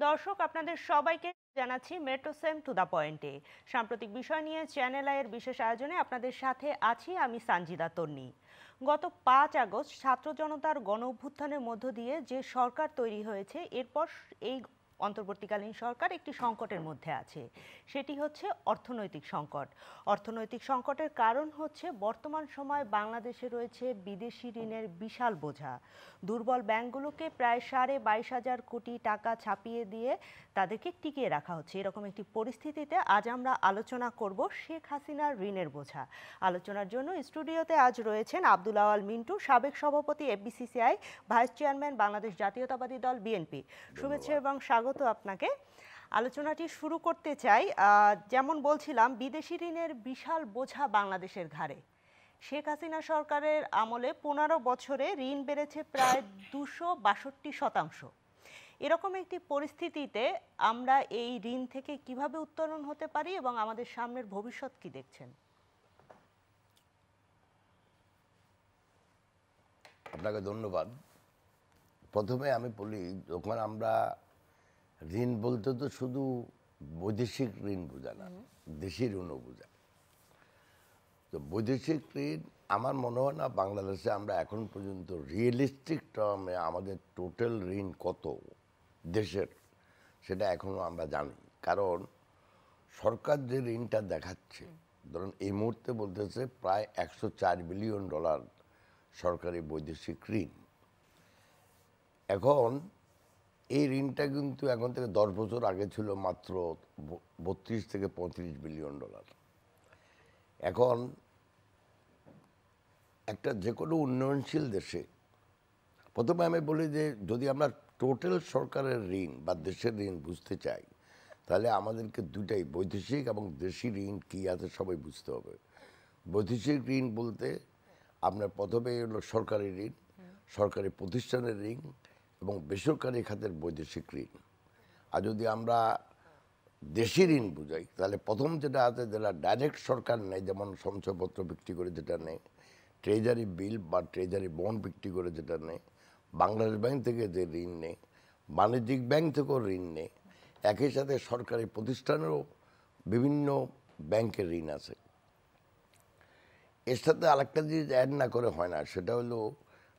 দর্শক, আপনাদের সবাইকে জানাচ্ছি মেট্রো সেম টু দা পয়েন্টে। সাম্প্রতিক বিষয় নিয়ে চ্যানেল আইয়ের বিশেষ আয়োজনে আপনাদের সাথে আছি আমি সানজিদা তন্নি। গত 5 আগস্ট ছাত্র জনতার গণ অভ্যুত্থানের মধ্য দিয়ে যে সরকার তৈরি হয়েছে, এরপর এই অন্তর্বর্তীকালীন সরকার একটি সংকটের মধ্যে আছে। সেটি হচ্ছে অর্থনৈতিক সংকট। অর্থনৈতিক সংকটের কারণ হচ্ছে বর্তমান সময়ে বাংলাদেশে রয়েছে বিদেশি ঋণের বিশাল বোঝা। দুর্বল ব্যাংকগুলোকে প্রায় 22,500 কোটি টাকা ছাপিয়ে দিয়ে তাদেরকে টিকিয়ে রাখা হচ্ছে। এরকম একটি পরিস্থিতিতে আজ আমরা আলোচনা করব শেখ হাসিনার ঋণের বোঝা। আলোচনার জন্য স্টুডিওতে আজ রয়েছেন আব্দুল আওয়াল মিন্টু, সাবেক সভাপতি এফবিসিসিআই, ভাইস চেয়ারম্যান বাংলাদেশ জাতীয়তাবাদী দল বিএনপি। শুভেচ্ছা এবং স্বাগত আপনাকে। আলোচনাটি শুরু করতে চাই, যেমন বলছিলাম, বিদেশি ঋণের বিশাল বোঝা বাংলাদেশের ঘাড়ে। শেখ হাসিনা সরকারের আমলে 15 বছরে ঋণ বেড়েছে প্রায় 262%। এরকম একটি পরিস্থিতিতে আমরা এই ঋণ থেকে কিভাবে উত্তরণ হতে পারি এবং আমাদের সামনের ভবিষ্যৎ কি দেখছেন? আপনাকে ধন্যবাদ। প্রথমে আমি বলি, যখন আমরা ঋণ বলতে তো শুধু বৈদেশিক ঋণ বোঝা না, দেশি ঋণও বোঝা। তো বৈদেশিক ঋণ আমার মনে হয় না বাংলাদেশে আমরা এখন পর্যন্ত রিয়েলিস্টিক টার্মে আমাদের টোটাল ঋণ কত দেশের সেটা এখনও আমরা জানি। কারণ সরকার যে ঋণটা দেখাচ্ছে, ধরুন এই মুহূর্তে বলতেছে প্রায় $104 বিলিয়ন সরকারি বৈদেশিক ঋণ। এখন এই ঋণটা কিন্তু এখন থেকে 10 বছর আগে ছিল মাত্র 32 থেকে 35 বিলিয়ন ডলার। এখন একটা যে কোনো উন্নয়নশীল দেশে, প্রথমে আমি বলি যে যদি আমরা টোটাল সরকারের ঋণ বা দেশের ঋণ বুঝতে চাই, তাহলে আমাদেরকে দুটাই, বৈদেশিক এবং দেশি ঋণ কী আছে সবাই বুঝতে হবে। বৈদেশিক ঋণ বলতে আপনার প্রথমে হলো সরকারি ঋণ, সরকারি প্রতিষ্ঠানের ঋণ এবং বেসরকারি খাতের বৈদেশিক ঋণ। আর যদি আমরা দেশি ঋণ বুঝাই, তাহলে প্রথম যেটা আছে, যেটা ডাইরেক্ট সরকার নেয়, যেমন সঞ্চয়পত্র বিক্রি করে যেটা নেয়, ট্রেজারি বিল বা ট্রেজারি বন্ড বিক্রি করে যেটা নেয়, বাংলাদেশ ব্যাংক থেকে যে ঋণ নেয়, বাণিজ্যিক ব্যাংক থেকেও ঋণ নেয়, একই সাথে সরকারি প্রতিষ্ঠানেরও বিভিন্ন ব্যাংকের ঋণ আছে। এর সাথে আরেকটা জিনিস অ্যাড না করে হয় না, সেটা হলো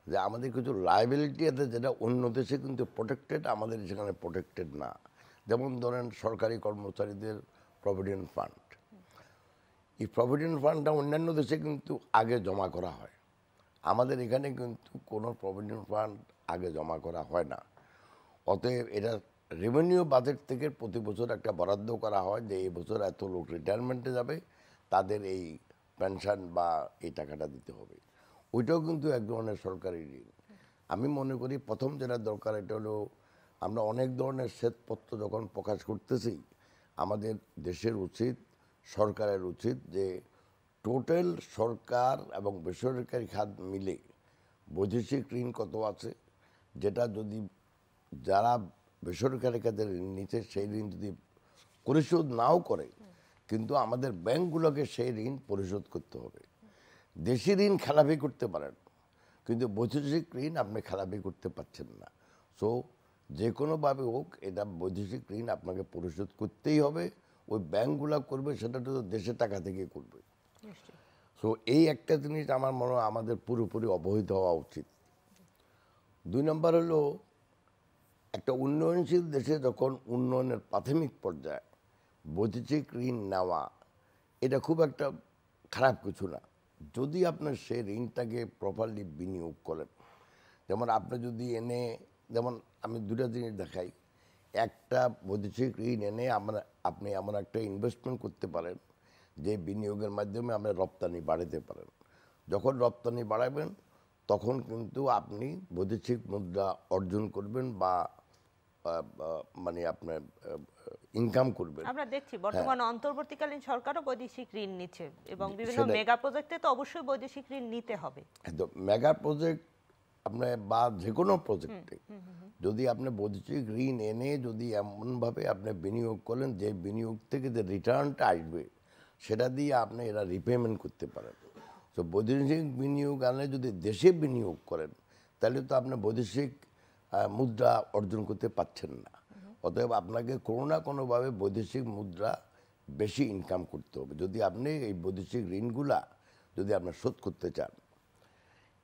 যে আমাদের কিছু লায়াবিলিটি আছে যেটা অন্য দেশে কিন্তু প্রোটেক্টেড, আমাদের সেখানে প্রোটেক্টেড না। যেমন ধরেন সরকারি কর্মচারীদের প্রভিডেন্ট ফান্ড, এই প্রভিডেন্ট ফান্ডটা অন্যান্য দেশে কিন্তু আগে জমা করা হয়, আমাদের এখানে কিন্তু কোনো প্রভিডেন্ট ফান্ড আগে জমা করা হয় না। অতএব এটা রেভিনিউ বাজেট থেকে প্রতি বছর একটা বরাদ্দ করা হয় যে এই বছর এত লোক রিটায়ারমেন্টে যাবে, তাদের এই পেনশন বা এই টাকাটা দিতে হবে। ওইটাও কিন্তু এক ধরনের সরকারি ঋণ। আমি মনে করি প্রথম যেটা দরকার, এটা হলো আমরা অনেক ধরনের শ্বেতপত্র যখন প্রকাশ করতেছি, আমাদের দেশের উচিত, সরকারের উচিত যে টোটাল সরকার এবং বেসরকারি খাত মিলে বৈদেশিক ঋণ কত আছে, যেটা যদি যারা বেসরকারি খাতে ঋণ নিচ্ছে সেই ঋণ যদি পরিশোধ নাও করে, কিন্তু আমাদের ব্যাংকগুলোকে সেই ঋণ পরিশোধ করতে হবে। দেশি ঋণ খেলাপি করতে পারেন, কিন্তু বৈদেশিক ঋণ আপনি খেলাপি করতে পারছেন না। সো যে কোনোভাবে হোক এটা বৈদেশিক ঋণ আপনাকে পরিশোধ করতেই হবে। ওই ব্যাংকগুলো করবে, সেটা তো দেশের টাকা থেকে করবে। সো এই একটা জিনিস আমার মনে হয় আমাদের পুরোপুরি অবহিত হওয়া উচিত। 2 নম্বর হলো, একটা উন্নয়নশীল দেশে যখন উন্নয়নের প্রাথমিক পর্যায়ে বৈদেশিক ঋণ নেওয়া, এটা খুব একটা খারাপ কিছু না, যদি আপনার সেই ঋণটাকে প্রপারলি বিনিয়োগ করেন। যেমন আপনি যদি এনে, যেমন আমি দুটা জিনিস দেখাই, একটা বৈদেশিক ঋণ এনে আপনি এমন একটা ইনভেস্টমেন্ট করতে পারেন যে বিনিয়োগের মাধ্যমে আপনি রপ্তানি বাড়াতে পারেন। যখন রপ্তানি বাড়াবেন তখন কিন্তু আপনি বৈদেশিক মুদ্রা অর্জন করবেন বা মানে আপনার ইনকাম করবেন। আমরা দেখছি বর্তমান অন্তর্বর্তীকালীন সরকারও বৈদেশিক ঋণ নিচ্ছে এবং বিভিন্ন সেটাই। মেগা প্রজেক্টে তো অবশ্যই বৈদেশিক ঋণ নিতে হবে। একদম মেগা প্রজেক্ট আপনার বা যে কোনো প্রজেক্টে যদি আপনি বৈদেশিক ঋণ এনে যদি এমনভাবে আপনি বিনিয়োগ করেন যে বিনিয়োগ থেকে যে রিটার্নটা আসবে সেটা দিয়ে আপনি এরা রিপেমেন্ট করতে পারেন। তো বৈদেশিক বিনিয়োগ আনলে যদি দেশে বিনিয়োগ করেন, তাহলে তো আপনি বৈদেশিক মুদ্রা অর্জন করতে পারছেন না। অতএব আপনাকে কোনো না কোনোভাবে বৈদেশিক মুদ্রা বেশি ইনকাম করতে হবে যদি আপনি এই বৈদেশিক ঋণগুলা যদি আপনি শোধ করতে চান।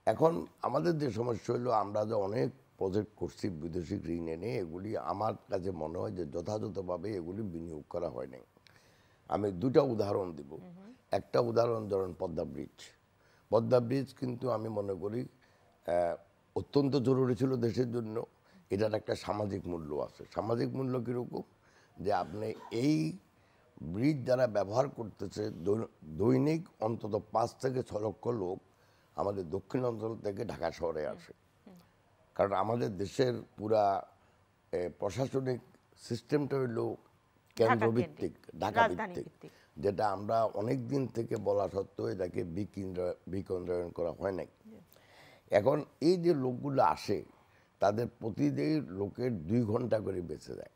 এখন আমাদের যে সমস্যা হলো, আমরা যে অনেক প্রজেক্ট করছি বৈদেশিক ঋণ এনে, এগুলি আমার কাছে মনে হয় যে যথাযথভাবে এগুলি বিনিয়োগ করা হয় নাই। আমি দুটা উদাহরণ দিব। একটা উদাহরণ ধরেন পদ্মা ব্রিজ। পদ্মা ব্রিজ কিন্তু আমি মনে করি অত্যন্ত জরুরি ছিল দেশের জন্য। এটার একটা সামাজিক মূল্য আছে। সামাজিক মূল্য কীরকম, যে আপনি এই ব্রিজ যারা ব্যবহার করতেছে, দৈনিক অন্তত 5 থেকে 6 লক্ষ লোক আমাদের দক্ষিণ অঞ্চল থেকে ঢাকা শহরে আসে। কারণ আমাদের দেশের পুরা প্রশাসনিক সিস্টেমটা হইল কেন্দ্রভিত্তিক, ঢাকা ভিত্তিক, যেটা আমরা অনেক দিন থেকে বলা সত্ত্বেও এটাকে বিকেন্দ্রায়ন করা হয় নাই। এখন এই যে লোকগুলো আসে, তাদের প্রতিদিন লোকের 2 ঘন্টা করে বেঁচে যায়।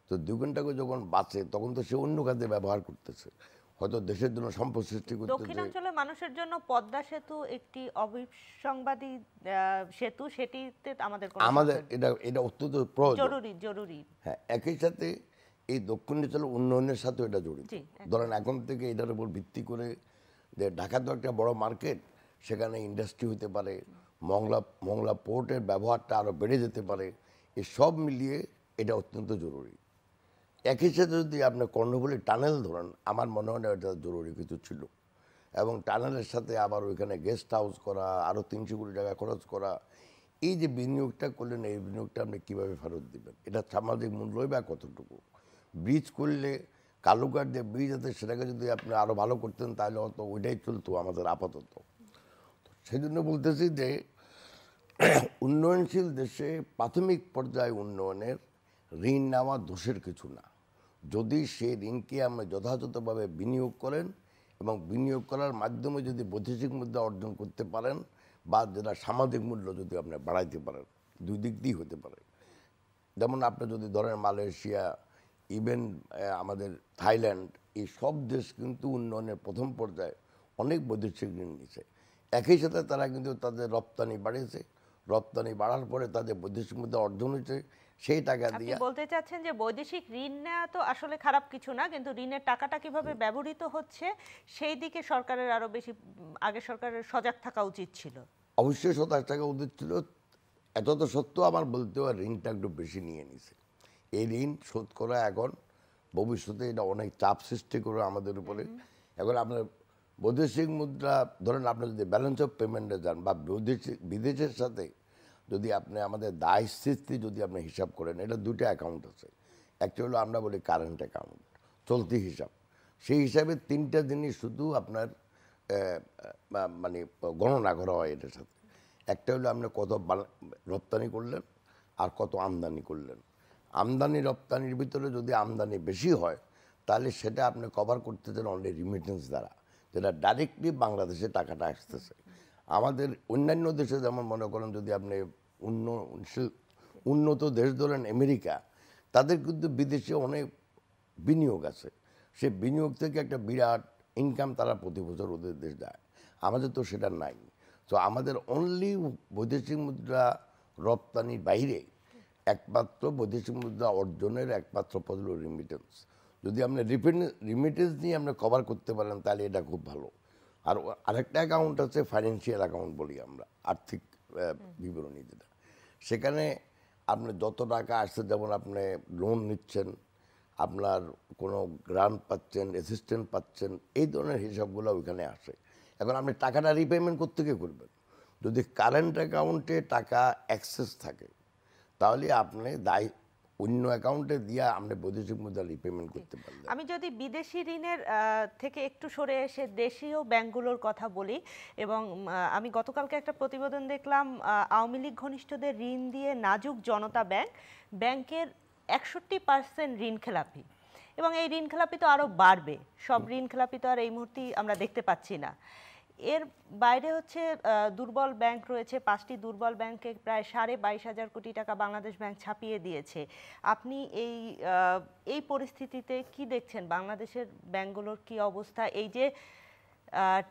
তো 2 ঘন্টা করে যখন বাঁচে, তখন তো সে অন্য কাজে ব্যবহার করতেছে, হয়তো দেশের জন্য সম্পদ সৃষ্টি করতেছে। দক্ষিণাঞ্চলের মানুষের জন্য পদ্মা সেতু একটি অবিসংবাদী সেতু, সেটিতে আমাদের এটা অত্যন্ত প্রয়োজন, জরুরি। হ্যাঁ, একই সাথে এই দক্ষিণাঞ্চলের উন্নয়নের সাথে এটা জড়িত। ধরেন এখন থেকে এটার উপর ভিত্তি করে, যে ঢাকা তো একটা বড় মার্কেট, সেখানে ইন্ডাস্ট্রি হতে পারে, মংলা পোর্টের ব্যবহারটা আরও বেড়ে যেতে পারে। এই সব মিলিয়ে এটা অত্যন্ত জরুরি। একই সাথে যদি আপনি কর্ণফুলী টানেল ধরেন, আমার মনে হয় না এটা জরুরি কিছু ছিল। এবং টানেলের সাথে আবার ওইখানে গেস্ট হাউস করা, আরও 300 কোটি টাকা খরচ করা, এই যে বিনিয়োগটা করলেন, এই বিনিয়োগটা আপনি কীভাবে ফেরত দেবেন? এটা সামাজিক মূল্যই বা কতটুকু? ব্রিজ করলে, কালুঘাট যে ব্রিজ আছে, সেটাকে যদি আপনি আরও ভালো করতেন, তাহলে হয়তো ওইটাই চলতো আমাদের আপাতত। সেই জন্য বলতেছি যে উন্নয়নশীল দেশে প্রাথমিক পর্যায়ে উন্নয়নের ঋণ নেওয়া দোষের কিছু না, যদি সেই ঋণকে আমরা যথাযথভাবে বিনিয়োগ করেন এবং বিনিয়োগ করার মাধ্যমে যদি বৈদেশিক মুদ্রা অর্জন করতে পারেন, বা যেটা সামাজিক মূল্য যদি আপনি বাড়াইতে পারেন, 2 দিক দিয়েই হতে পারে। যেমন আপনি যদি ধরেন মালয়েশিয়া, ইভেন আমাদের থাইল্যান্ড, এই সব দেশ কিন্তু উন্নয়নের প্রথম পর্যায়ে অনেক বৈদেশিক ঋণ নিচ্ছে। একই সাথে তারা কিন্তু তাদের রপ্তানি বাড়িয়েছে, রপ্তানি বাড়ার পরে তাদের বৈদেশিক মুদ্রা অর্জন হয়েছে, সেই টাকা দিয়ে। আপনি বলতে চাচ্ছেন যে বৈদেশিক ঋণ নেওয়া তো আসলে খারাপ কিছু না, কিন্তু ঋণের টাকাটা কিভাবে ব্যবহৃত হচ্ছে সেই দিকে সরকারের আরো বেশি, আগে সরকারের সজাগ থাকা উচিত ছিল। অবশ্যই 27 টাকা উচিত ছিল। এত তো সত্য, আমার বলতে হয় ঋণটা একটু বেশি নিয়ে নিছে। এই ঋণ শোধ করা এখন ভবিষ্যতে এটা অনেক চাপ সৃষ্টি করে আমাদের উপরে। এখন আপনার বৈদেশিক মুদ্রা ধরেন, আপনি যদি ব্যালেন্স অফ পেমেন্টে যান, বা বিদেশের সাথে যদি আপনি আমাদের দায় স্থিতি যদি আপনি হিসাব করেন, এটা 2টা অ্যাকাউন্ট আছে। একটা হলো আমরা বলি কারেন্ট অ্যাকাউন্ট, চলতি হিসাব। সেই হিসাবে 3টা জিনিস শুধু আপনার মানে গণনা করা হয় এটার সাথে। একটা হলো আপনি কত রপ্তানি করলেন আর কত আমদানি করলেন। আমদানি রপ্তানির ভিতরে যদি আমদানি বেশি হয়, তাহলে সেটা আপনি কভার করতে চান অনলি রিমিটেন্স দ্বারা, যেটা ডাইরেক্টলি বাংলাদেশে টাকাটা আসতেছে। আমাদের অন্যান্য দেশে যেমন মনে করেন, যদি আপনি উন্নত দেশ ধরেন আমেরিকা, তাদের কিন্তু বিদেশে অনেক বিনিয়োগ আছে। সে বিনিয়োগ থেকে একটা বিরাট ইনকাম তারা প্রতি বছর ওদের দেশ দেয়। আমাদের তো সেটা নাই। তো আমাদের অনলি বৈদেশিক মুদ্রা রপ্তানির বাইরে একমাত্র বৈদেশিক মুদ্রা অর্জনের একমাত্র পদ্ধতি হলো রিমিটেন্স। যদি আপনি রিমিটেন্স নিয়ে আপনি কভার করতে পারেন, তাহলে এটা খুব ভালো। আর আরেকটা অ্যাকাউন্ট আছে, ফাইন্যান্সিয়াল অ্যাকাউন্ট বলি আমরা, আর্থিক বিবরণী যেটা। সেখানে আপনি যত টাকা আসছে, যেমন আপনি লোন নিচ্ছেন, আপনার কোনো গ্রান্ট পাচ্ছেন, অ্যাসিস্ট্যান্ট পাচ্ছেন, এই ধরনের হিসাবগুলো ওইখানে আসে। এখন আপনি টাকাটা রিপেমেন্ট করতে গিয়ে করবেন। যদি কারেন্ট অ্যাকাউন্টে টাকা অ্যাক্সেস থাকে, তাহলে আপনি অন্য অ্যাকাউন্টে দিয়ে আপনি বৈদেশিক মুদ্রা রিপেমেন্ট করতে পারবেন। আমি যদি বিদেশি ঋণের থেকে একটু সরে এসে দেশীয় ব্যাংকগুলোর কথা বলি, এবং আমি গতকালকে একটা প্রতিবেদন দেখলাম, আওয়ামী লীগ ঘনিষ্ঠদের ঋণ দিয়ে নাজুক জনতা ব্যাংকের 61% ঋণ খেলাপি, এবং এই ঋণ খেলাপি তো আরও বাড়বে। সব ঋণ খেলাপি তো আর এই মুহূর্তে আমরা দেখতে পাচ্ছি না। এর বাইরে হচ্ছে দুর্বল ব্যাংক রয়েছে, 5টি দুর্বল ব্যাংকে প্রায় 22,500 কোটি টাকা বাংলাদেশ ব্যাংক ছাপিয়ে দিয়েছে। আপনি এই পরিস্থিতিতে কি দেখছেন? বাংলাদেশের ব্যাংকগুলোর কি অবস্থা? এই যে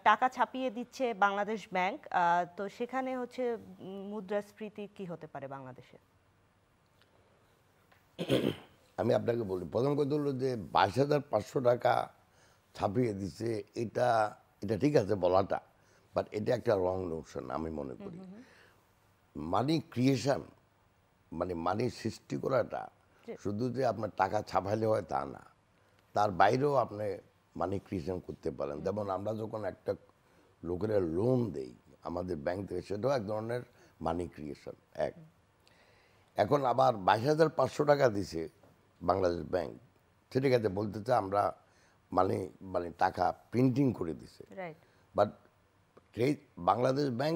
টাকা ছাপিয়ে দিচ্ছে বাংলাদেশ ব্যাংক, তো সেখানে হচ্ছে মুদ্রাস্ফীতি কি হতে পারে বাংলাদেশে? আমি আপনাকে বলি, প্রথম কথা হলো যে 22,500 টাকা ছাপিয়ে দিছে, এটা এটা ঠিক আছে বলাটা, বাট এটা একটা রং নোশন আমি মনে করি। মানি ক্রিয়েশন, মানে মানি সৃষ্টি করাটা জি। শুধু যে আপনার টাকা ছাপাইলে হয় তা না, তার বাইরেও আপনি মানি ক্রিয়েশন করতে পারেন। যেমন আমরা যখন একটা লোকের লোন দেই আমাদের ব্যাংক থেকে, সেটাও এক ধরনের মানি ক্রিয়েশন। এক, এখন আবার 22,500 টাকা দিছে বাংলাদেশ ব্যাংক, সেটা কাছে বলতেছে আমরা মানে মানে টাকা প্রিন্টিং করে দিছে, রাইট। বাট বাংলাদেশ ব্যাংক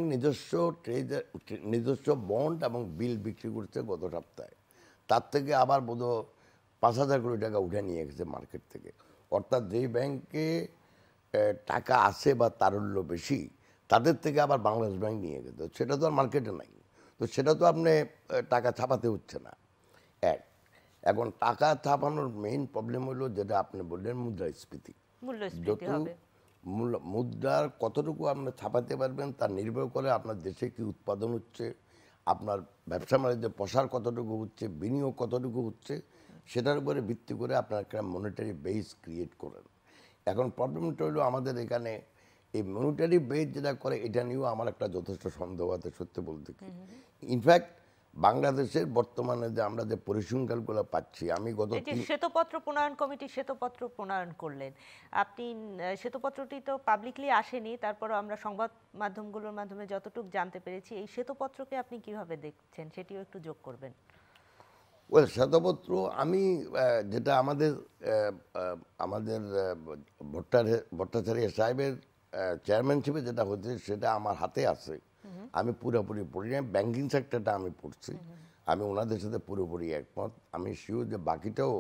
নিজস্ব বন্ড এবং বিল বিক্রি করছে গত সপ্তাহে, তার থেকে আবার বোধ 5,000 কোটি টাকা উঠে নিয়ে গেছে মার্কেট থেকে। অর্থাৎ যেই ব্যাংকে টাকা আছে বা তারল্য বেশি, তাদের থেকে আবার বাংলাদেশ ব্যাংক নিয়ে গেছে, সেটা তো আর মার্কেটে নাই। তো সেটা তো আপনি টাকা ছাপাতে হচ্ছে না। এক, এখন টাকা ছাপানোর মেইন প্রবলেম হলো যেটা আপনি বললেন, মুদ্রাস্ফীতি। মূল্যস্ফীতি যত হবে। মুদ্রার কতটুকু আপনি ছাপাতে পারবেন তার নির্ভর করে আপনার দেশে কি উৎপাদন হচ্ছে, আপনার ব্যবসা বাণিজ্যে প্রসার কতটুকু হচ্ছে, বিনিয়োগ কতটুকু হচ্ছে, সেটার উপরে ভিত্তি করে আপনার একটা মনিটারি বেস ক্রিয়েট করেন। এখন প্রবলেমটা হলো আমাদের এখানে এই মনিটারি বেস যেটা করে, এটা নিয়েও আমার একটা যথেষ্ট সন্দেহ আছে সত্যি বলতে কি। ইনফ্যাক্ট বাংলাদেশের বর্তমানে যে আমরা যে পরিসংখ্যানগুলো পাচ্ছি, আমি গত এই যে শ্বেতপত্র প্রণয়ন কমিটি শ্বেতপত্র প্রণয়ন করলেন, আপনি শ্বেতপত্রটি তো পাবলিকলি আসেনি, তারপরও আমরা সংবাদ মাধ্যমগুলোর মাধ্যমে যতটুকু জানতে পেরেছি, এই শ্বেতপত্রকে আপনি কিভাবে দেখছেন সেটিও একটু যোগ করবেন। ওয়েল, শ্বেতপত্র আমি যেটা আমাদের ভট্টাচার্য সাহেবের চেয়ারম্যানশিপে যেটা হচ্ছে সেটা আমার হাতে আছে। আমি পুরোপুরি পড়ি না, ব্যাংকিং সেক্টরটা আমি পড়ছি। আমি ওনাদের সাথে পুরোপুরি একমত। আমি শিওর যে বাকিটাও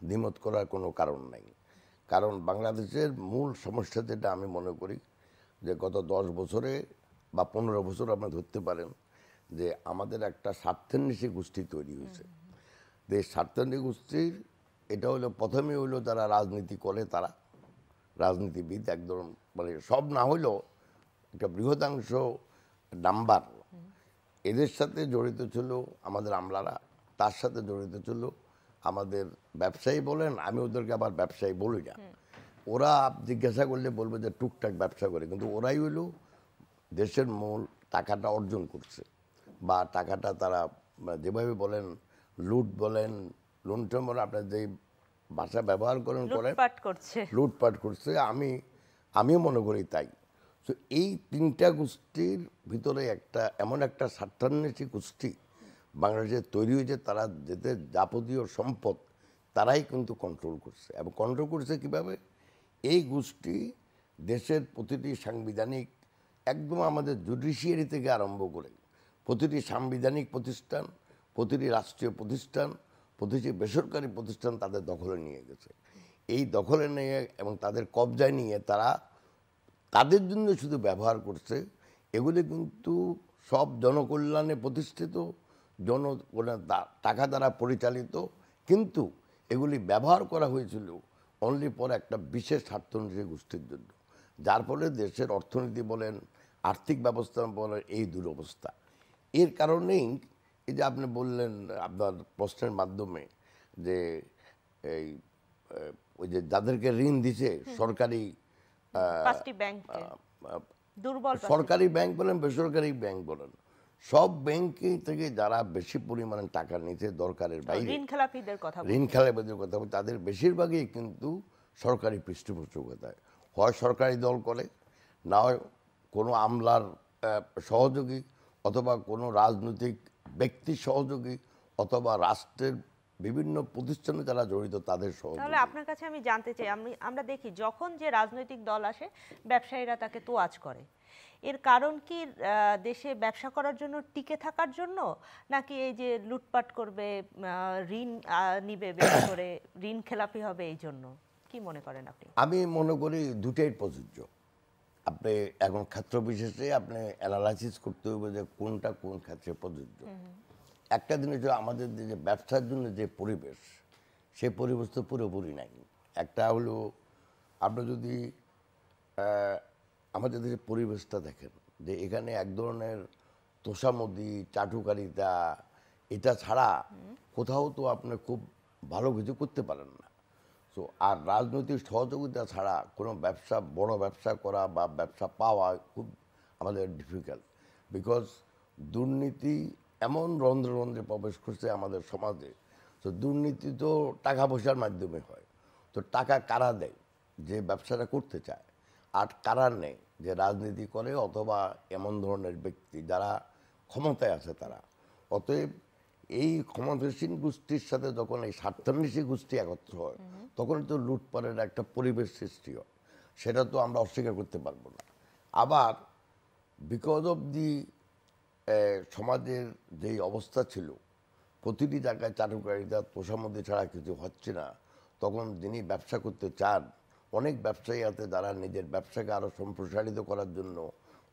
দ্বিমত করার কোনো কারণ নাই। কারণ বাংলাদেশের মূল সমস্যা যেটা আমি মনে করি, যে গত 10 বছরে বা 15 বছর আপনি ধরতে পারেন, যে আমাদের একটা স্বার্থান্বেষী গোষ্ঠী তৈরি হয়েছে। দেশ স্বার্থান্বেষী গোষ্ঠীর এটা হলো প্রথমে হইলো যারা রাজনীতি করে, তারা রাজনীতিবিদ একদম, মানে সব না হইলেও একটা বৃহদাংশ নাম্বার এদের সাথে জড়িত ছিল আমাদের আমলারা, তার সাথে জড়িত ছিল আমাদের ব্যবসায়ী বলেন, আমি ওদেরকে আবার ব্যবসায়ী বলি না। ওরা জিজ্ঞাসা করলে বলবে যে টুকটাক ব্যবসা করে, কিন্তু ওরাই হইলো দেশের মূল টাকাটা অর্জন করছে, বা টাকাটা তারা যেভাবে বলেন লুট বলেন, লুণ্ঠন বলেন, আপনার যেই ভাষা ব্যবহার করেন লুটপাট করছে। লুটপাট করছে। আমিও মনে করি তাই। তো এই তিনটা গোষ্ঠীর ভিতরে এমন একটা স্বার্থান্বেষী গোষ্ঠী বাংলাদেশে তৈরি হয়েছে, তারা যেতে যাবতীয় সম্পদ তারাই কিন্তু কন্ট্রোল করছে। এবং কন্ট্রোল করছে কিভাবে? এই গোষ্ঠী দেশের প্রতিটি সাংবিধানিক, একদম আমাদের জুডিশিয়ারি থেকে আরম্ভ করে প্রতিটি সাংবিধানিক প্রতিষ্ঠান, প্রতিটি রাষ্ট্রীয় প্রতিষ্ঠান, প্রতিটি বেসরকারি প্রতিষ্ঠান তাদের দখলে নিয়ে গেছে। এই দখলে নিয়ে এবং তাদের কবজায় নিয়ে তারা তাদের জন্য শুধু ব্যবহার করছে। এগুলি কিন্তু সব জনকল্যাণে প্রতিষ্ঠিত, টাকা দ্বারা পরিচালিত, কিন্তু এগুলি ব্যবহার করা হয়েছিল অনলি পর একটা বিশেষ স্বার্থান্বেষী গোষ্ঠীর জন্য, যার ফলে দেশের অর্থনীতি বলেন, আর্থিক ব্যবস্থা বলেন, এই দুরবস্থা। এর কারণেই এই যে আপনি বললেন আপনার প্রশ্নের মাধ্যমে, যে এই ওই যে যাদেরকে ঋণ দিছে সরকারি, পাঁচটি ব্যাংকে দুর্বল সরকারি ব্যাংক বলেন, বেসরকারি ব্যাংক বলেন, সব ব্যাংকে থেকে যারা বেশি পরিমাণে টাকা নিতে দরকারের বাইরে ঋণ খেলাপিদের কথা ঋণ খেলাপিদের কথা বলি, তাদের বেশিরভাগই কিন্তু সরকারি পৃষ্ঠপোষকতায়, হয় সরকারি দল করে, না হয় কোনো আমলার সহযোগী, অথবা কোনো রাজনৈতিক ব্যক্তির সহযোগী, অথবা রাষ্ট্রের বিভিন্ন প্রতিষ্ঠানে যারা জড়িত তাদের সহযোগী। তাহলে আপনার কাছে আমি জানতে চাই, আমরা দেখি যখন যে রাজনৈতিক দল আসে ব্যবসায়ীরা তাকে তোয়াজ করে। এর কারণ কি দেশে ব্যবসা করার জন্য, টিকে থাকার জন্য, নাকি এই যে লুটপাট করবে, ঋণ নিবে বেশি করে, ঋণ খেলাপি হবে, এই জন্য? কি মনে করেন আপনি? আমি মনে করি দুটাই প্রযোজ্য। আপনি এখন ক্ষেত্র বিশেষে আপনি অ্যানালাইসিস করতে হবে যে কোনটা কোন ক্ষেত্রে প্রযোজ্য। একটা জিনিস হলো আমাদের যে ব্যবসার জন্য যে পরিবেশ, সেই পরিবেশ তো পুরোপুরি নাই। একটা হলো আপনি যদি আমাদের দেশের পরিবেশটা দেখেন, যে এখানে এক ধরনের তোষামদি, চাটুকারিতা, এটা ছাড়া কোথাও তো আপনি খুব ভালো কিছু করতে পারেন না। সো আর রাজনৈতিক সহযোগিতা ছাড়া কোনো ব্যবসা, বড় ব্যবসা করা বা ব্যবসা পাওয়া খুব আমাদের ডিফিকাল্ট। বিকজ দুর্নীতি এমন রন্ধ্রে রন্ধ্রে প্রবেশ করছে আমাদের সমাজে। তো দুর্নীতি তো টাকা পয়সার মাধ্যমে হয়। তো টাকা কারা দেয়? যে ব্যবসাটা করতে চায়। আর কারা নেই? যে রাজনীতি করে অথবা এমন ধরনের ব্যক্তি যারা ক্ষমতায় আছে তারা। অতএব এই ক্ষমতাসীন গোষ্ঠীর সাথে যখন এই স্বার্থান্বেষী গোষ্ঠী একত্র হয়, তখন তো লুটপাটের একটা পরিবেশ সৃষ্টি হয়। সেটা তো আমরা অস্বীকার করতে পারবো না। আবার বিকজ অফ দি সমাজের যেই অবস্থা ছিল, প্রতিটি জায়গায় চাটুকারিতা তোষামদি ছাড়া কিছু হচ্ছে না, তখন যিনি ব্যবসা করতে চান, অনেক ব্যবসায়ী আছে যারা নিজের ব্যবসাকে আরও সম্প্রসারিত করার জন্য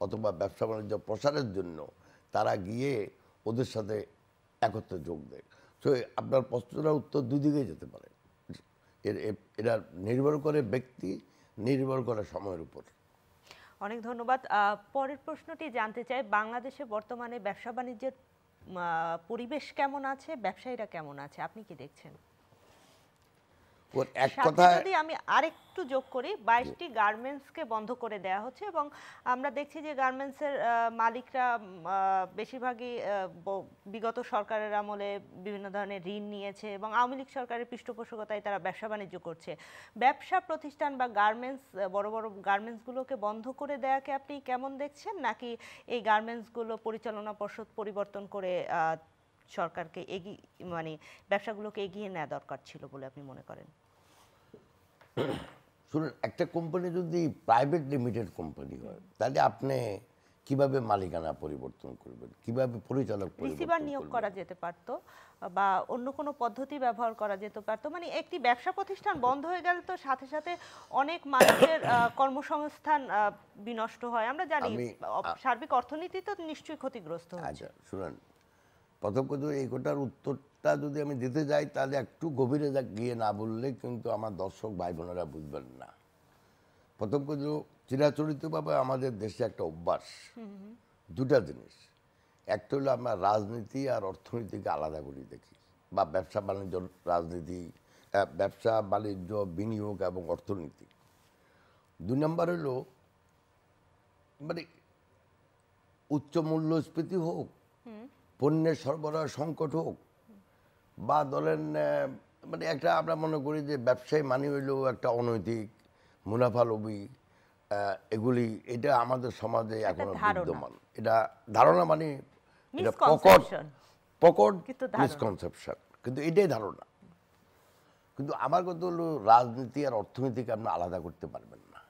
অথবা ব্যবসা বাণিজ্য প্রসারের জন্য তারা গিয়ে ওদের সাথে একত্রে যোগ দেয়। সো আপনার প্রশ্নটার উত্তর দুদিকেই যেতে পারে। এটা নির্ভর করে ব্যক্তি, নির্ভর করে সময়ের উপর। অনেক ধন্যবাদ। পরের প্রশ্নটি জানতে চাই, বাংলাদেশে বর্তমানে ব্যবসা বাণিজ্যের পরিবেশ কেমন আছে, ব্যবসায়ীরা কেমন আছে, আপনি কি দেখছেন? ওর এক সাথে কথায় যদি আমি আরেকটু যোগ করি, 22টি গার্মেন্টসকে বন্ধ করে দেওয়া হচ্ছে এবং আমরা দেখছি যে গার্মেন্টসের মালিকরা বেশিরভাগই বিগত সরকারের আমলে বিভিন্ন ধরনের ঋণ নিয়েছে এবং আওয়ামী লীগ সরকারের পৃষ্ঠপোষকতায় তারা ব্যবসা বাণিজ্য করছে। ব্যবসা প্রতিষ্ঠান বা গার্মেন্টস, বড় বড় গার্মেন্টসগুলোকে বন্ধ করে দেওয়াকে আপনি কেমন দেখছেন, নাকি এই গার্মেন্টসগুলো পরিচালনা পর্ষদ পরিবর্তন করে সরকারকে এগিয়ে, মানে ব্যবসাগুলোকে এগিয়ে নেওয়া দরকার ছিল বলে আপনি মনে করেন? শুনুন, একটা কোম্পানি যদি প্রাইভেট লিমিটেড কোম্পানি হয়, তাহলে আপনি কিভাবে মালিকানা পরিবর্তন করবেন, কিভাবে পরিচালক রিসিভার পরিবর্তন নিয়োগ করবেন? করা যেতে পারতো বা অন্য কোনো পদ্ধতি ব্যবহার করা যেতে পারতো। মানে একটি ব্যবসা প্রতিষ্ঠান বন্ধ হয়ে গেলে তো সাথে সাথে অনেক মানুষের কর্মসংস্থান বিনষ্ট হয়, আমরা জানি। সার্বিক অর্থনীতি তো নিশ্চয়ই ক্ষতিগ্রস্ত হচ্ছে। আচ্ছা শুনুন, প্রথম কথা এই কোটার উত্তরটা যদি আমি দিতে যাই তাহলে একটু গভীরে গিয়ে না বললে কিন্তু আমার দর্শক ভাই বোনেরা বুঝবেন না। প্রথম কথা, চিরাচরিতভাবে আমাদের দেশে একটা অভ্যাস, দুটা জিনিস। একটা হলো আমরা রাজনীতি আর অর্থনীতিকে আলাদা করে দেখি, বা ব্যবসা বাণিজ্য, রাজনীতি, ব্যবসা বাণিজ্য, বিনিয়োগ এবং অর্থনীতি। দুই নম্বর হলো মানে উচ্চ মূল্যস্ফীতি হোক, পণ্যের সরবরাহ সংকট হোক, বা ধরেন মানে একটা আমরা মনে করি যে ব্যবসায় মানে হইলেও একটা অনৈতিক মুনাফালোভী, এগুলি এটা আমাদের সমাজে এখনো বিদ্যমান। এটা ধারণা, মানে এটা পকট মিসকনসেপশন, কিন্তু এটাই ধারণা। কিন্তু আমার কথা হলো রাজনীতি আর অর্থনীতিকে আপনি আলাদা করতে পারবেন না।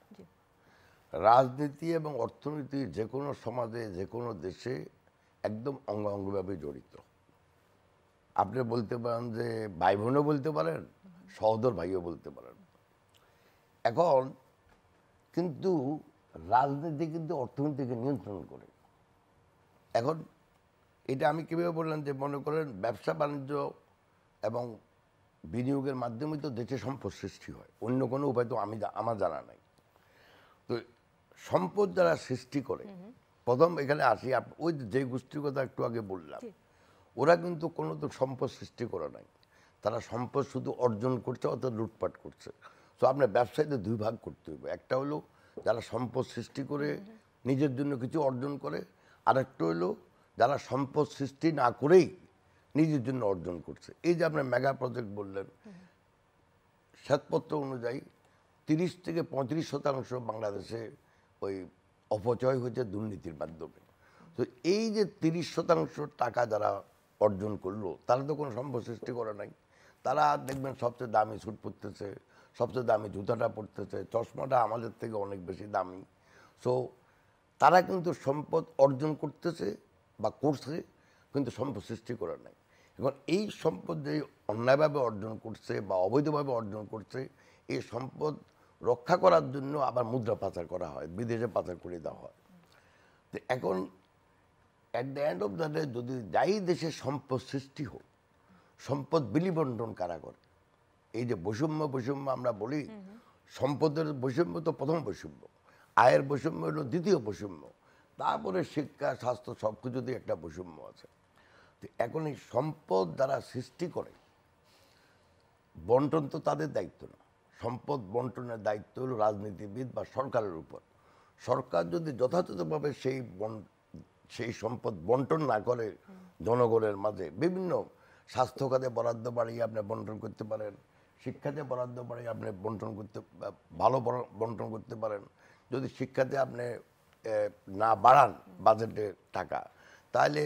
রাজনীতি এবং অর্থনীতি যে কোনো সমাজে, যে কোনো দেশে একদম অঙ্গাঙ্গিভাবে জড়িত। আপনি বলতে পারেন যে ভাই বোনও বলতে পারেন, সহোদর ভাইও বলতে পারেন। এখন কিন্তু রাজনীতি কিন্তু অর্থনীতিকে নিয়ন্ত্রণ করে। এখন এটা আমি কীভাবে বললাম যে মনে করেন ব্যবসা বাণিজ্য এবং বিনিয়োগের মাধ্যমে তো দেশে সম্পদ সৃষ্টি হয়, অন্য কোনো উপায় তো আমার জানা নাই। তো সম্পদ যারা সৃষ্টি করে, প্রথম এখানে আসি, ওই যে গোষ্ঠীর কথা একটু আগে বললাম, ওরা কিন্তু কোনো তো সম্পদ সৃষ্টি করে নাই, তারা সম্পদ শুধু অর্জন করছে অথবা লুটপাট করছে। তো আপনার ব্যবসায়ীদের দুই ভাগ করতে হবে, একটা হলো যারা সম্পদ সৃষ্টি করে নিজের জন্য কিছু অর্জন করে, আরেকটা হলো যারা সম্পদ সৃষ্টি না করেই নিজের জন্য অর্জন করছে। এই যে আপনার মেগা প্রজেক্ট বললেন, শ্বেতপত্র অনুযায়ী 30 থেকে 35% বাংলাদেশে ওই অপচয় হয়েছে দুর্নীতির মাধ্যমে। তো এই যে 30% টাকা যারা অর্জন করলো, তারা তো কোনো সম্পদ সৃষ্টি করে নাই। তারা দেখবেন সবচেয়ে দামি স্যুট পরতেছে, সবচেয়ে দামি জুতাটা পরতেছে, চশমাটা আমাদের থেকে অনেক বেশি দামি। সো তারা কিন্তু সম্পদ অর্জন করতেছে বা করছে, কিন্তু সম্পদ সৃষ্টি করে নাই। এখন এই সম্পদ যে অন্যায়ভাবে অর্জন করছে বা অবৈধভাবে অর্জন করছে, এই সম্পদ রক্ষা করার জন্য আবার মুদ্রা পাচার করা হয়, বিদেশে পাচার করে দেওয়া হয়। তো এখন at the end of the day যদি যাই দেশে সম্পদ সৃষ্টি হোক, সম্পদ বিলিবন্টন কারা করে? এই যে বৈষম্য আমরা বলি, সম্পদের বৈষম্য তো প্রথম বৈষম্য, আয়ের বৈষম্য হলো দ্বিতীয় বৈষম্য, তারপরে শিক্ষা, স্বাস্থ্য, সব কিছুতেই একটা বৈষম্য আছে। তো এখন এই সম্পদ যারা সৃষ্টি করে, বন্টন তো তাদের দায়িত্ব না, সম্পদ বন্টনের দায়িত্ব হলো রাজনীতিবিদ বা সরকারের উপর। সরকার যদি যথাযথভাবে সেই সম্পদ বন্টন না করে জনগণের মাঝে, বিভিন্ন স্বাস্থ্য খাতে বরাদ্দ বাড়িয়ে আপনি বন্টন করতে পারেন, শিক্ষাতে বরাদ্দ বাড়িয়ে আপনি ভালো বন্টন করতে পারেন। যদি শিক্ষাতে আপনি না বাড়ান বাজেটে টাকা, তাহলে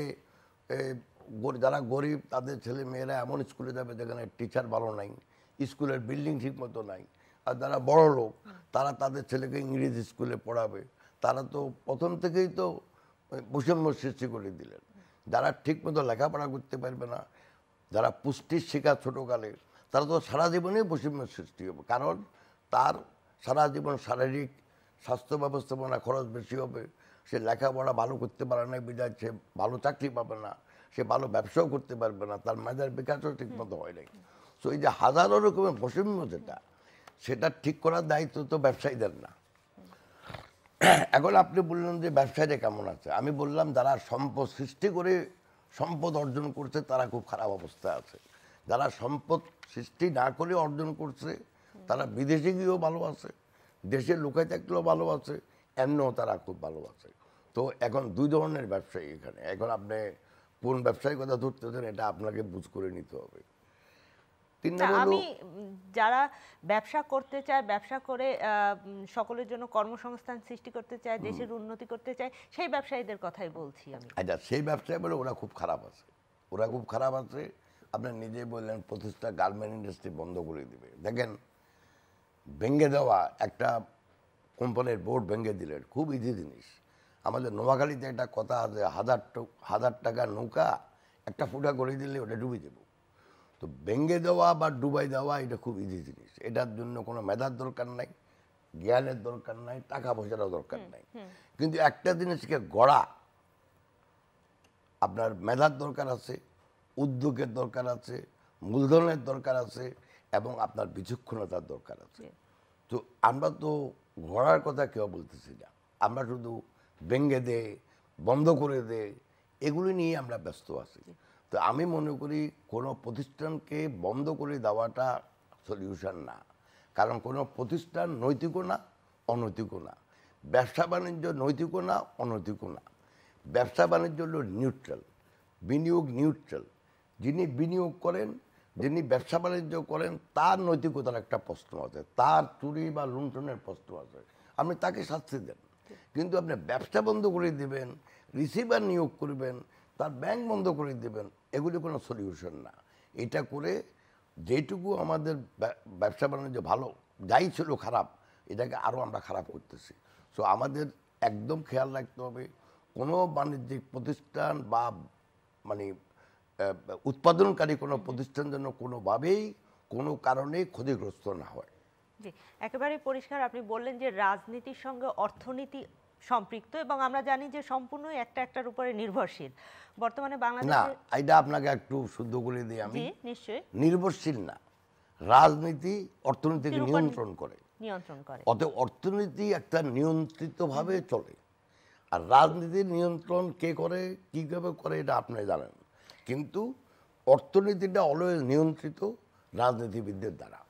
যারা গরিব তাদের ছেলে মেয়েরা এমন স্কুলে যাবে যেখানে টিচার ভালো নাই, স্কুলের বিল্ডিং ঠিক মতো নাই। আর যারা বড় লোক তারা তাদের ছেলেকে ইংরেজি স্কুলে পড়াবে। তারা তো প্রথম থেকেই তো বৈষম্য সৃষ্টি করে দিলেন। যারা ঠিক মতো লেখাপড়া করতে পারবে না, যারা পুষ্টির শিক্ষা ছোটোকালে, তারা তো সারা জীবনেই বৈষম্যের সৃষ্টি হবে। কারণ তার সারা জীবন শারীরিক স্বাস্থ্য ব্যবস্থাপনা খরচ বেশি হবে। সে লেখাপড়া ভালো করতে পারে না বিধায় সে ভালো চাকরি পাবে না, সে ভালো ব্যবসাও করতে পারবে না, তার মেধার বিকাশও ঠিক মতো হয় নাই। সো এই যে হাজারো রকমের বৈষম্য সেটা ঠিক করার দায়িত্ব তো ব্যবসায়ীদের না। এখন আপনি বললেন যে ব্যবসায়ীরা কেমন আছে, আমি বললাম যারা সম্পদ সৃষ্টি করে সম্পদ অর্জন করছে তারা খুব খারাপ অবস্থায় আছে। যারা সম্পদ সৃষ্টি না করে অর্জন করছে তারা বিদেশে গিয়েও ভালো আছে, দেশের লোকে থাকলেও ভালো আছে, এমনিও তারা খুব ভালো আছে। তো এখন দুই ধরনের ব্যবসায়ী এখানে। এখন আপনি কোন ব্যবসায়ী কথা ধরতেছেন এটা আপনাকে বুঝ করে নিতে হবে। আমি যারা ব্যবসা করতে চায়, ব্যবসা করে সকলের জন্য কর্মসংস্থান সৃষ্টি করতে চায়, দেশের উন্নতি করতে চায়, সেই ব্যবসায়ীদের কথাই বলছি আমি। আচ্ছা, সেই ব্যবসায়ী বলে ওরা খুব খারাপ আছে, ওরা খুব খারাপ আছে। আপনি নিজেই বললেন প্রতিষ্ঠা গার্মেন্ট ইন্ডাস্ট্রি বন্ধ করে দিবে। দেখেন, ভেঙে দেওয়া একটা কোম্পানির বোর্ড ভেঙে দিলেন, খুব ইজি জিনিস। আমাদের নোয়াখালীতে একটা কথা আছে, 1000 টাকার নৌকা একটা ফুটা করে দিলে ওটা ডুবে যাবো। তো ভেঙে দেওয়া বা ডুবাই দেওয়া এটা খুব ইজি জিনিস। এটার জন্য কোনো মেধার দরকার নাই, জ্ঞানের দরকার নাই, টাকা পয়সারও দরকার নাই। কিন্তু একটা জিনিসকে গড়া আপনার মেধার দরকার আছে, উদ্যোগের দরকার আছে, মূলধনের দরকার আছে এবং আপনার বিচক্ষণতার দরকার আছে। তো আমরা তো গড়ার কথা কেউ বলতেছি না, আমরা শুধু ভেঙে দে, বন্ধ করে দে, এগুলি নিয়ে আমরা ব্যস্ত আছি। তো আমি মনে করি কোনো প্রতিষ্ঠানকে বন্ধ করে দেওয়াটা সলিউশন না। কারণ কোনো প্রতিষ্ঠান নৈতিকও না, অনৈতিকও না। ব্যবসা বাণিজ্য নৈতিকও না, অনৈতিকও না। ব্যবসা বাণিজ্য হলো নিউট্রাল, বিনিয়োগ নিউট্রাল। যিনি বিনিয়োগ করেন, যিনি ব্যবসা বাণিজ্য করেন, তার নৈতিকতার একটা প্রশ্ন আছে, তার চুরি বা লুণ্ঠনের প্রশ্ন আছে, আপনি তাকে শাস্তি দেন। কিন্তু আপনি ব্যবসা বন্ধ করে দেবেন, রিসিভার নিয়োগ করবেন, তার ব্যাংক বন্ধ করে দেবেন, এগুলি কোনো সলিউশন না। এটা করে যেটুকু আমাদের ব্যবসা বাণিজ্য ভালো যাই ছিল খারাপ, এটাকে আরও আমরা খারাপ করতেছি। সো আমাদের একদম খেয়াল রাখতে হবে কোনো বাণিজ্যিক প্রতিষ্ঠান বা মানে উৎপাদনকারী কোনো প্রতিষ্ঠান যেন কোনোভাবেই কোনো কারণে ক্ষতিগ্রস্ত না হয়। জি, একেবারে পরিষ্কার। আপনি বললেন যে রাজনীতির সঙ্গে অর্থনীতি সম্পৃক্ত এবং আমরা জানি যে সম্পূর্ণই একটার উপরে নির্ভরশীল। বর্তমানে না, বাংলাদেশে এটা আপনাকে একটু শুদ্ধ করে দিই আমি। জি, নিশ্চয়ই। নির্ভরশীল না, রাজনীতি অর্থনীতিকে নিয়ন্ত্রণ করে। অতএব অর্থনীতি একটা নিয়ন্ত্রিতভাবে চলে। আর রাজনীতির নিয়ন্ত্রণ কে করে, কীভাবে করে এটা আপনি জানেন। কিন্তু অর্থনীতিটা অলওয়েজ নিয়ন্ত্রিত রাজনীতিবিদদের দ্বারা।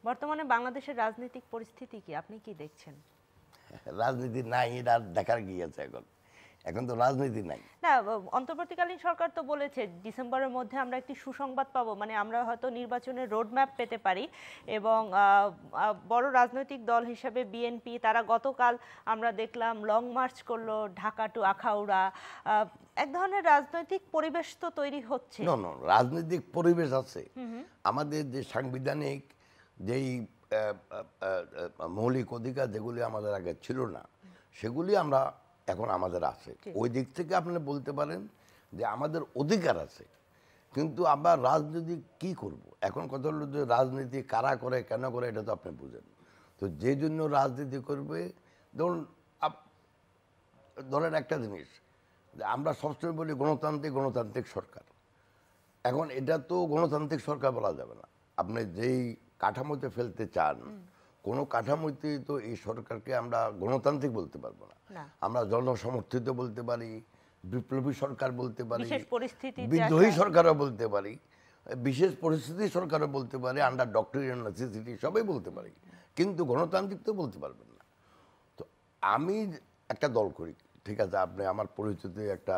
বর্তমানে বাংলাদেশের রাজনৈতিক পরিস্থিতি কি, আপনি কি দেখছেন? রাজনীতি নাই, এটা দেখার কি আছে? এখন তো রাজনীতি নাই। না, অন্তর্বর্তীকালীন সরকার তো বলেছে ডিসেম্বরের মধ্যে আমরা একটি সুসংবাদ পাবো, মানে আমরা হয়তো নির্বাচনের রোডম্যাপ পেতে পারি। এবং বড় রাজনৈতিক দল হিসেবে বিএনপি, তারা গতকাল আমরা দেখলাম লং মার্চ করলো ঢাকা টু আখাউড়া। এক ধরনের রাজনৈতিক পরিবেশ তো তৈরি হচ্ছে। রাজনৈতিক পরিবেশ আছে। আমাদের যে সাংবিধানিক যেই মৌলিক অধিকার যেগুলি আমাদের আগে ছিল না, সেগুলি আমরা এখন আমাদের আছে। ওই দিক থেকে আপনি বলতে পারেন যে আমাদের অধিকার আছে। কিন্তু আমরা রাজনীতি কি করব? এখন কথা হলো যে রাজনীতি কারা করে, কেন করে, এটা তো আপনি বুঝেন। তো যে জন্য রাজনীতি করবে, ধরেন একটা জিনিস যে আমরা সবসময় বলি গণতান্ত্রিক সরকার। এখন এটা তো গণতান্ত্রিক সরকার বলা যাবে না। আপনি যেই কাঠামোতে ফেলতে চান, কোনো কাঠামোতে তো এই সরকারকে আমরা গণতান্ত্রিক বলতে পারবো না। আমরা জনসমর্থিত বলতে পারি, বিপ্লবী সরকার বলতে পারি, বিদ্রোহী সরকারও বলতে পারি। বিশেষ পরিস্থিতি সরকারও বলতে পারে, আন্ডার ডক্টরিন নেসেসিটি সবাই বলতে পারে, কিন্তু গণতান্ত্রিক তো বলতে পারবেন না। তো আমি একটা দল করি, ঠিক আছে, আপনি আমার পরিচিতি একটা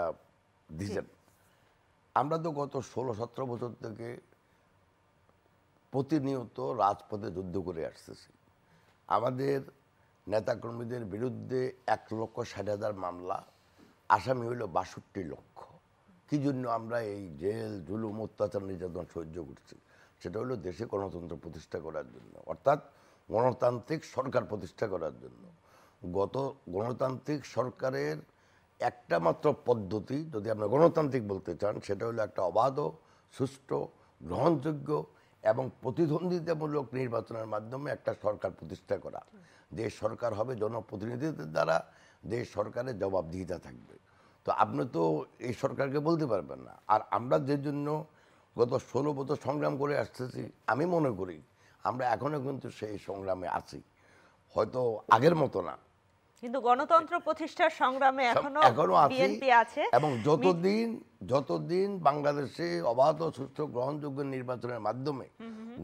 দিচ্ছেন। আমরা তো গত 16-17 বছর থেকে প্রতিনিয়ত রাজপথে যুদ্ধ করে আসতেছি। আমাদের নেতাকর্মীদের বিরুদ্ধে 1,60,000 মামলা, আসামি হইল 62 লক্ষ। কি জন্য আমরা এই জেল জুলুম অত্যাচার নির্যাতন সহ্য করছি? সেটা হলো দেশে গণতন্ত্র প্রতিষ্ঠা করার জন্য, অর্থাৎ গণতান্ত্রিক সরকার প্রতিষ্ঠা করার জন্য। গণতান্ত্রিক সরকারের একটা মাত্র পদ্ধতি, যদি আপনি গণতান্ত্রিক বলতে চান, সেটা হলো একটা অবাধ, সুষ্ঠু, গ্রহণযোগ্য এবং প্রতিদ্বন্দ্বিতামূলক নির্বাচনের মাধ্যমে একটা সরকার প্রতিষ্ঠা করা। যে সরকার হবে জনপ্রতিনিধিদের দ্বারা, যে সরকারের জবাবদিহিতা থাকবে। তো আপনি তো এই সরকারকে বলতে পারবেন না। আর আমরা যে জন্য গত 16 বছর সংগ্রাম করে আসতেছি, আমি মনে করি আমরা এখনো কিন্তু সেই সংগ্রামে আছি, হয়তো আগের মতো না, কিন্তু গণতন্ত্র প্রতিষ্ঠার সংগ্রামে এখনো আছি। বিএনপি আছে এবং যতদিন বাংলাদেশে অবাধ, সুষ্ঠু, গ্রহণযোগ্য নির্বাচনের মাধ্যমে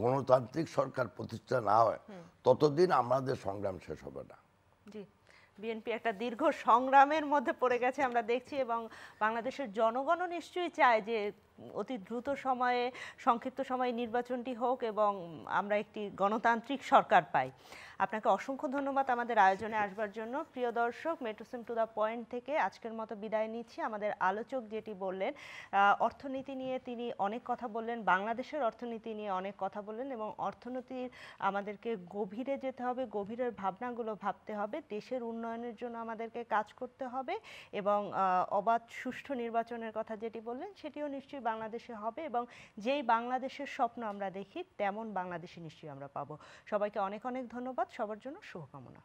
গণতান্ত্রিক সরকার প্রতিষ্ঠা না হয়, ততদিন আমাদের সংগ্রাম শেষ হবে না। জি, বিএনপি একটা দীর্ঘ সংগ্রামের মধ্যে পড়ে গেছে আমরা দেখছি, এবং বাংলাদেশের জনগণও নিশ্চয়ই চায় যে অতি দ্রুত সময়ে, সংক্ষিপ্ত সময়ে নির্বাচনটি হোক এবং আমরা একটি গণতান্ত্রিক সরকার পাই। আপনাকে অসংখ্য ধন্যবাদ আমাদের আয়োজনে আসবার জন্য। প্রিয় দর্শক, মেট্রোসেম টু দ্য পয়েন্ট থেকে আজকের মতো বিদায় নিচ্ছি। আমাদের আলোচক যেটি বললেন, অর্থনীতি নিয়ে তিনি অনেক কথা বললেন, বাংলাদেশের অর্থনীতি নিয়ে অনেক কথা বললেন, এবং অর্থনীতির আমাদেরকে গভীরে যেতে হবে, গভীরের ভাবনাগুলো ভাবতে হবে, দেশের উন্নয়নের জন্য আমাদেরকে কাজ করতে হবে, এবং অবাধ সুষ্ঠু নির্বাচনের কথা যেটি বললেন সেটিও নিশ্চয়ই বাংলাদেশে হবে, এবং যেই বাংলাদেশের স্বপ্ন আমরা দেখি তেমন বাংলাদেশে নিশ্চয়ই আমরা পাবো। সবাইকে অনেক অনেক ধন্যবাদ, সবার জন্য শুভকামনা।